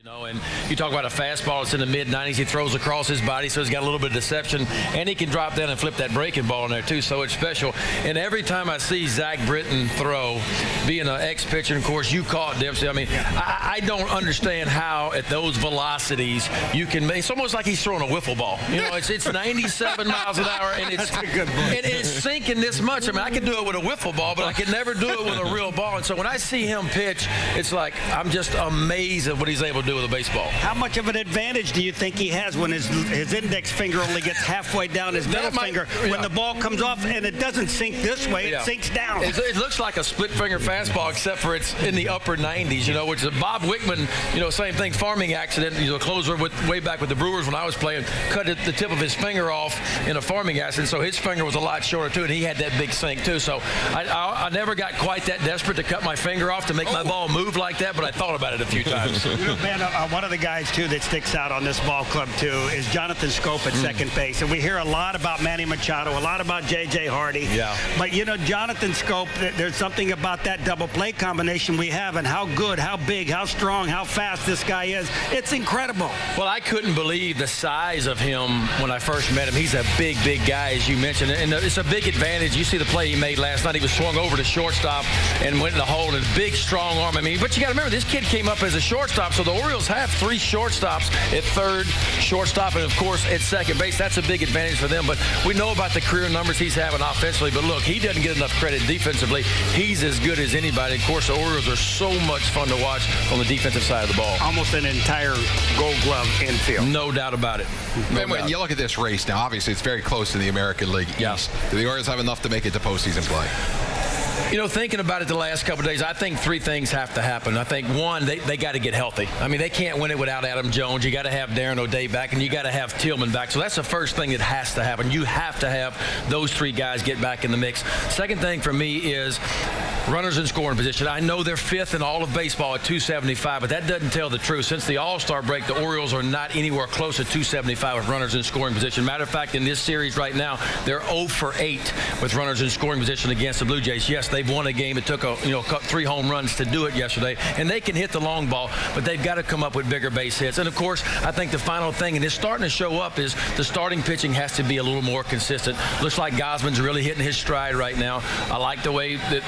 No, and you talk about a fastball, it's in the mid-90s. He throws across his body, so he's got a little bit of deception. And he can drop down and flip that breaking ball in there, too, so it's special. And every time I see Zach Britton throw, being an ex-pitcher, and of course, you caught Dempsey. I mean, I don't understand how at those velocities you can make – it's almost like he's throwing a wiffle ball. You know, it's 97 miles an hour, and it's sinking this much. I mean, I can do it with a wiffle ball, but I can never do it with a real ball. And so when I see him pitch, it's like I'm just amazed at what he's able to do with a baseball. How much of an advantage do you think he has when his index finger only gets halfway down his middle finger? When the ball comes off and it doesn't sink this way, it sinks down. It looks like a split finger fastball, except for it's in the upper 90s, you know, which is Bob Wickman, you know, same thing, farming accident, you know, closer way back with the Brewers when I was playing, cut the tip of his finger off in a farming accident, so his finger was a lot shorter too, and he had that big sink too. So I never got quite that desperate to cut my finger off to make my ball move like that, but I thought about it a few times. You know, man, one of the guys, too, that sticks out on this ball club, too, is Jonathan Scope at second base. And we hear a lot about Manny Machado, a lot about J.J. Hardy. Yeah. But, you know, Jonathan Scope, there's something about that double play combination we have and how good, how big, how strong, how fast this guy is. It's incredible. Well, I couldn't believe the size of him when I first met him. He's a big, big guy, as you mentioned. And it's a big advantage. You see the play he made last night. He was swung over to shortstop and went in the hole. And big, strong arm. I mean, but you got to remember, this kid came up as a shortstop, so the Orioles have three shortstops at third, shortstop, and of course at second base. That's a big advantage for them. But we know about the career numbers he's having offensively. But look, he doesn't get enough credit defensively. He's as good as anybody. Of course, the Orioles are so much fun to watch on the defensive side of the ball. Almost an entire Gold Glove infield. No doubt about it. And when you look at this race now, obviously it's very close to the American League East. Do the Orioles have enough to make it to postseason play? You know, thinking about it the last couple of days, I think three things have to happen. I think, one, they got to get healthy. I mean, they can't win it without Adam Jones. You got to have Darren O'Day back, and you got to have Tillman back. So that's the first thing that has to happen. You have to have those three guys get back in the mix. Second thing for me is runners in scoring position. I know they're fifth in all of baseball at 275, but that doesn't tell the truth. Since the All-Star break, the Orioles are not anywhere close to 275 with runners in scoring position. Matter of fact, in this series right now, they're 0 for 8 with runners in scoring position against the Blue Jays. Yes, they've won a game. It took 3 home runs to do it yesterday, and they can hit the long ball, but they've got to come up with bigger base hits. And of course, I think the final thing, and it's starting to show up, is the starting pitching has to be a little more consistent. Looks like Gosman's really hitting his stride right now. I like the way that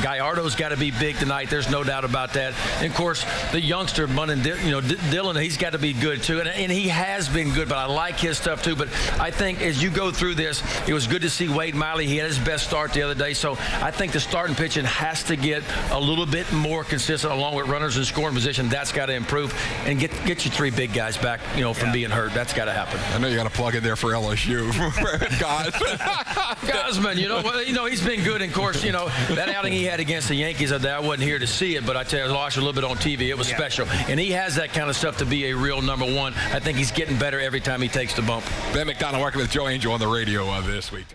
Gallardo's got to be big tonight. There's no doubt about that. And of course, the youngster Dylan, he's got to be good too, and he has been good. But I like his stuff too. But I think as you go through this, it was good to see Wade Miley. He had his best start the other day. So I think the starting pitching has to get a little bit more consistent, along with runners in scoring position. That's got to improve, and get your three big guys back, from being hurt. That's got to happen. I know you got to plug in there for LSU, Gosman. He's been good. And of course, that outing he had against the Yankees, I wasn't here to see it, but I tell you, I watched a little bit on TV. It was special, and he has that kind of stuff to be a real number one. I think he's getting better every time he takes the bump. Ben McDonald working with Joe Angel on the radio this week.